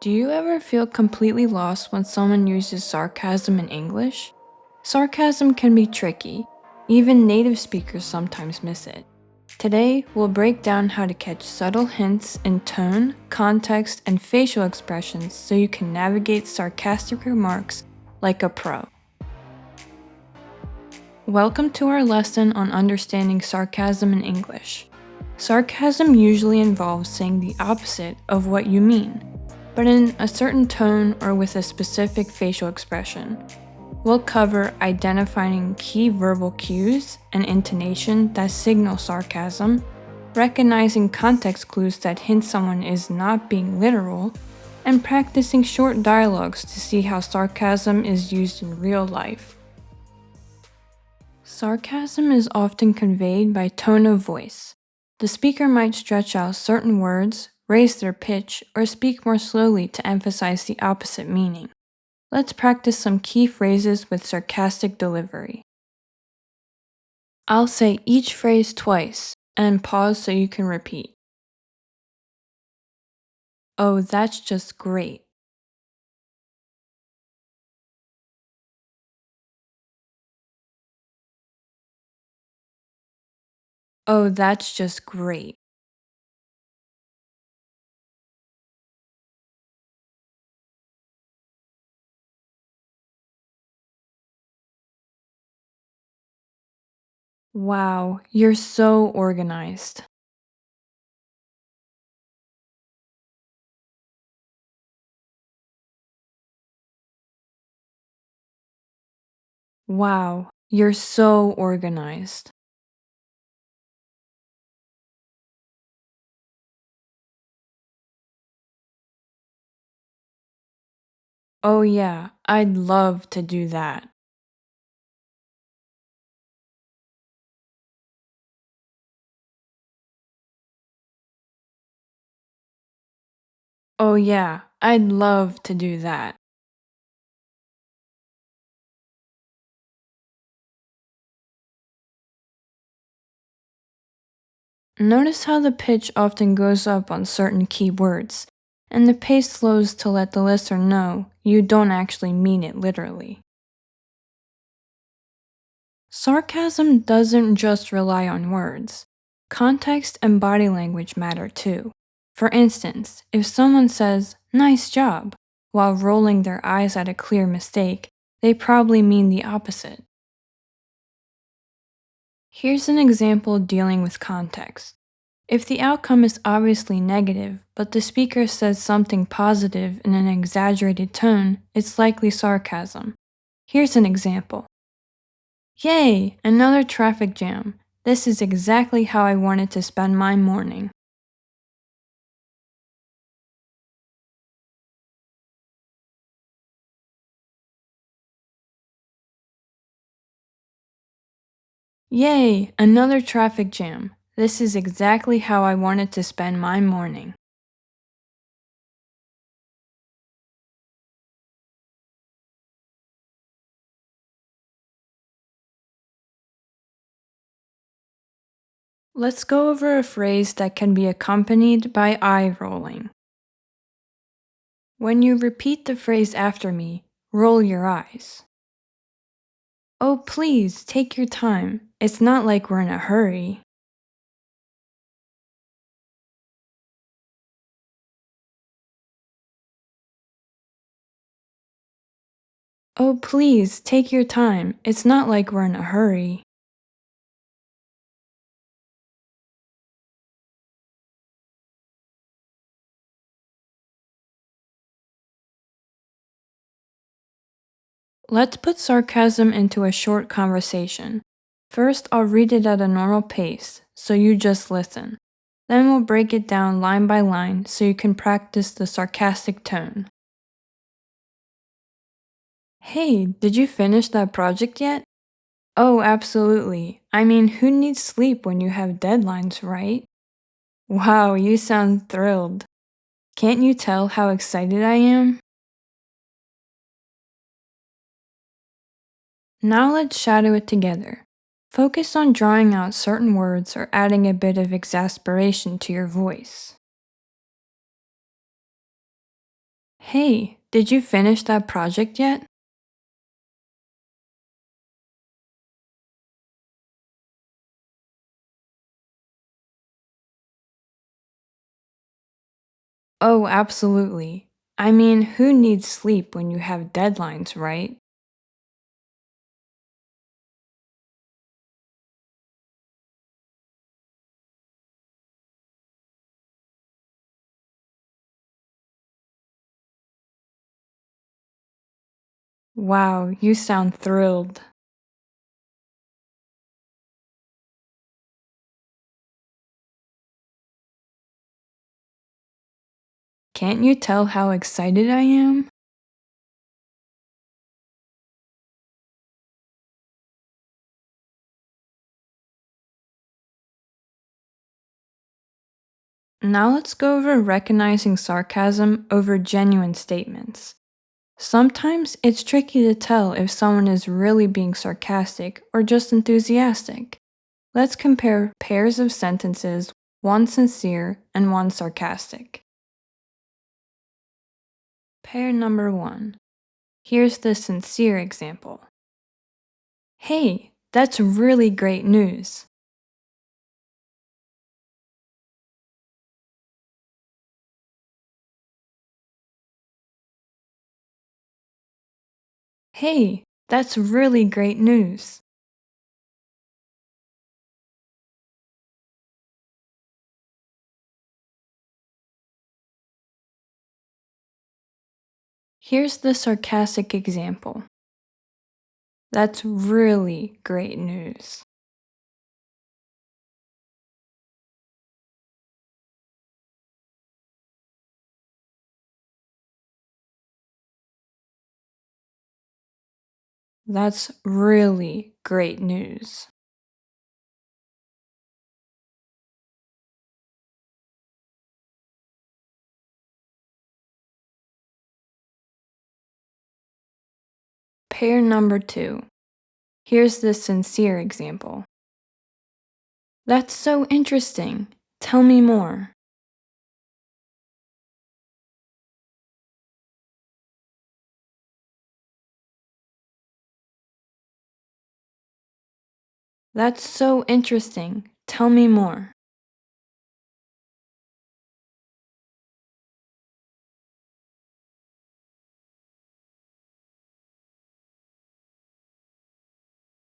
Do you ever feel completely lost when someone uses sarcasm in English? Sarcasm can be tricky. Even native speakers sometimes miss it. Today, we'll break down how to catch subtle hints in tone, context, and facial expressions so you can navigate sarcastic remarks like a pro. Welcome to our lesson on understanding sarcasm in English. Sarcasm usually involves saying the opposite of what you mean, but in a certain tone or with a specific facial expression. We'll cover identifying key verbal cues and intonation that signal sarcasm, recognizing context clues that hint someone is not being literal, and practicing short dialogues to see how sarcasm is used in real life. Sarcasm is often conveyed by tone of voice. The speaker might stretch out certain words, raise their pitch, or speak more slowly to emphasize the opposite meaning. Let's practice some key phrases with sarcastic delivery. I'll say each phrase twice and pause so you can repeat. Oh, that's just great. Oh, that's just great. Wow, you're so organized. Wow, you're so organized. Oh yeah, I'd love to do that. Oh yeah, I'd love to do that. Notice how the pitch often goes up on certain key words, and the pace slows to let the listener know you don't actually mean it literally. Sarcasm doesn't just rely on words. Context and body language matter too. For instance, if someone says, "nice job," while rolling their eyes at a clear mistake, they probably mean the opposite. Here's an example dealing with context. If the outcome is obviously negative, but the speaker says something positive in an exaggerated tone, it's likely sarcasm. Here's an example. Yay, another traffic jam. This is exactly how I wanted to spend my morning. Yay, another traffic jam. This is exactly how I wanted to spend my morning. Let's go over a phrase that can be accompanied by eye rolling. When you repeat the phrase after me, roll your eyes. Oh, please, take your time. It's not like we're in a hurry. Oh, please, take your time. It's not like we're in a hurry. Let's put sarcasm into a short conversation. First, I'll read it at a normal pace, so you just listen. Then we'll break it down line by line so you can practice the sarcastic tone. Hey, did you finish that project yet? Oh, absolutely. I mean, who needs sleep when you have deadlines, right? Wow, you sound thrilled. Can't you tell how excited I am? Now let's shadow it together. Focus on drawing out certain words or adding a bit of exasperation to your voice. Hey, did you finish that project yet? Oh, absolutely. I mean, who needs sleep when you have deadlines, right? Wow, you sound thrilled. Can't you tell how excited I am? Now let's go over recognizing sarcasm over genuine statements. Sometimes it's tricky to tell if someone is really being sarcastic or just enthusiastic. Let's compare pairs of sentences, one sincere and one sarcastic. Pair number one. Here's the sincere example. Hey, that's really great news. Hey, that's really great news. Here's the sarcastic example. That's really great news. That's really great news. Pair number two. Here's the sincere example. That's so interesting. Tell me more. That's so interesting. Tell me more.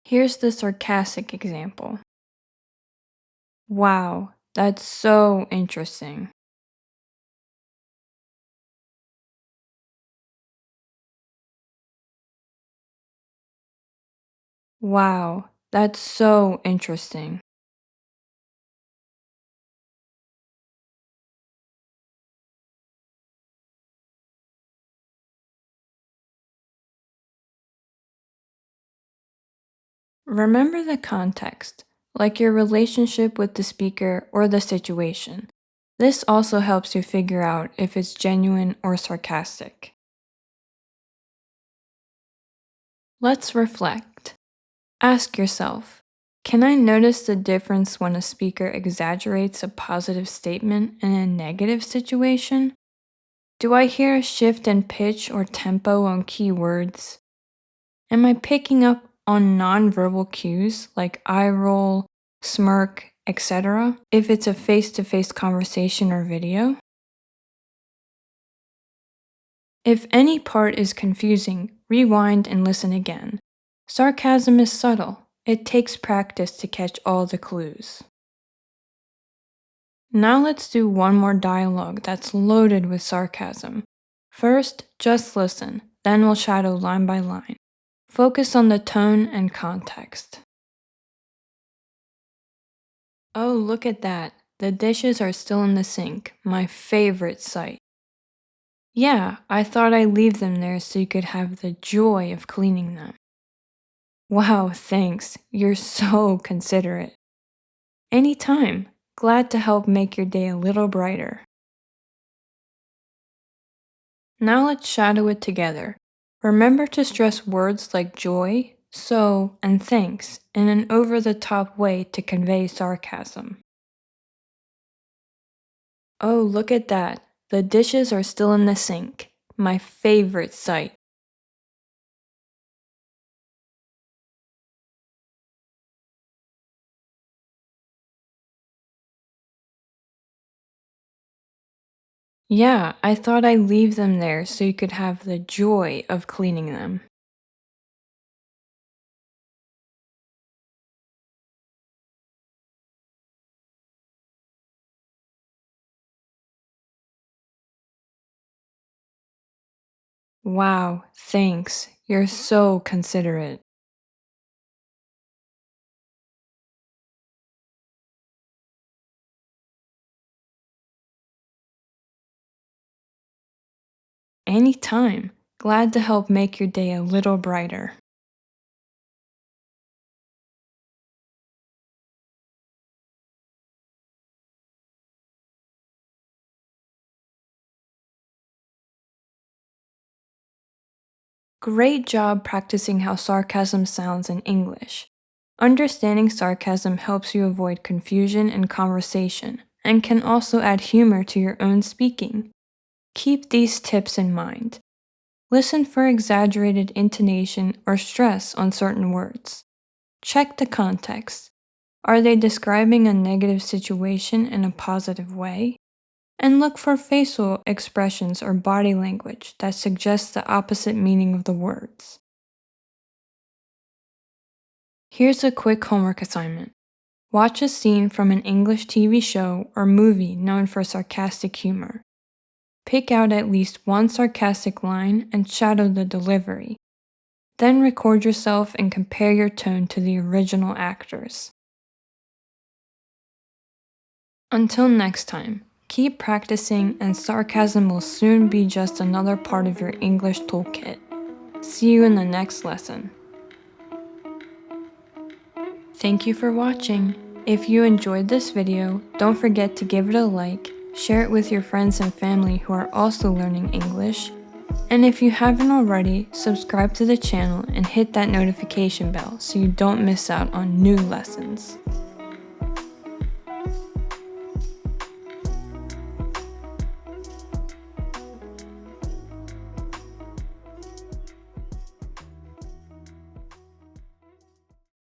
Here's the sarcastic example. Wow, that's so interesting. Wow, that's so interesting. Remember the context, like your relationship with the speaker or the situation. This also helps you figure out if it's genuine or sarcastic. Let's reflect. Ask yourself, can I notice the difference when a speaker exaggerates a positive statement in a negative situation? Do I hear a shift in pitch or tempo on key words? Am I picking up on nonverbal cues like eye roll, smirk, etc. if it's a face to face conversation or video? If any part is confusing, rewind and listen again. Sarcasm is subtle. It takes practice to catch all the clues. Now let's do one more dialogue that's loaded with sarcasm. First, just listen, then we'll shadow line by line. Focus on the tone and context. Oh, look at that. The dishes are still in the sink. My favorite sight. Yeah, I thought I'd leave them there so you could have the joy of cleaning them. Wow, thanks. You're so considerate. Anytime. Glad to help make your day a little brighter. Now let's shadow it together. Remember to stress words like joy, so, and thanks in an over the top way to convey sarcasm. Oh, look at that. The dishes are still in the sink. my favorite sight. Yeah, I thought I'd leave them there so you could have the joy of cleaning them. Wow, thanks. You're so considerate. Anytime. Glad to help make your day a little brighter. Great job practicing how sarcasm sounds in English. Understanding sarcasm helps you avoid confusion in conversation and can also add humor to your own speaking. Keep these tips in mind. Listen for exaggerated intonation or stress on certain words. Check the context. Are they describing a negative situation in a positive way? And look for facial expressions or body language that suggests the opposite meaning of the words. Here's a quick homework assignment. Watch a scene from an English TV show or movie known for sarcastic humor. Pick out at least one sarcastic line and shadow the delivery. Then record yourself and compare your tone to the original actors. Until next time, keep practicing and sarcasm will soon be just another part of your English toolkit. See you in the next lesson. Thank you for watching. If you enjoyed this video, don't forget to give it a like, share it with your friends and family who are also learning English, and if you haven't already, subscribe to the channel and hit that notification bell so you don't miss out on new lessons.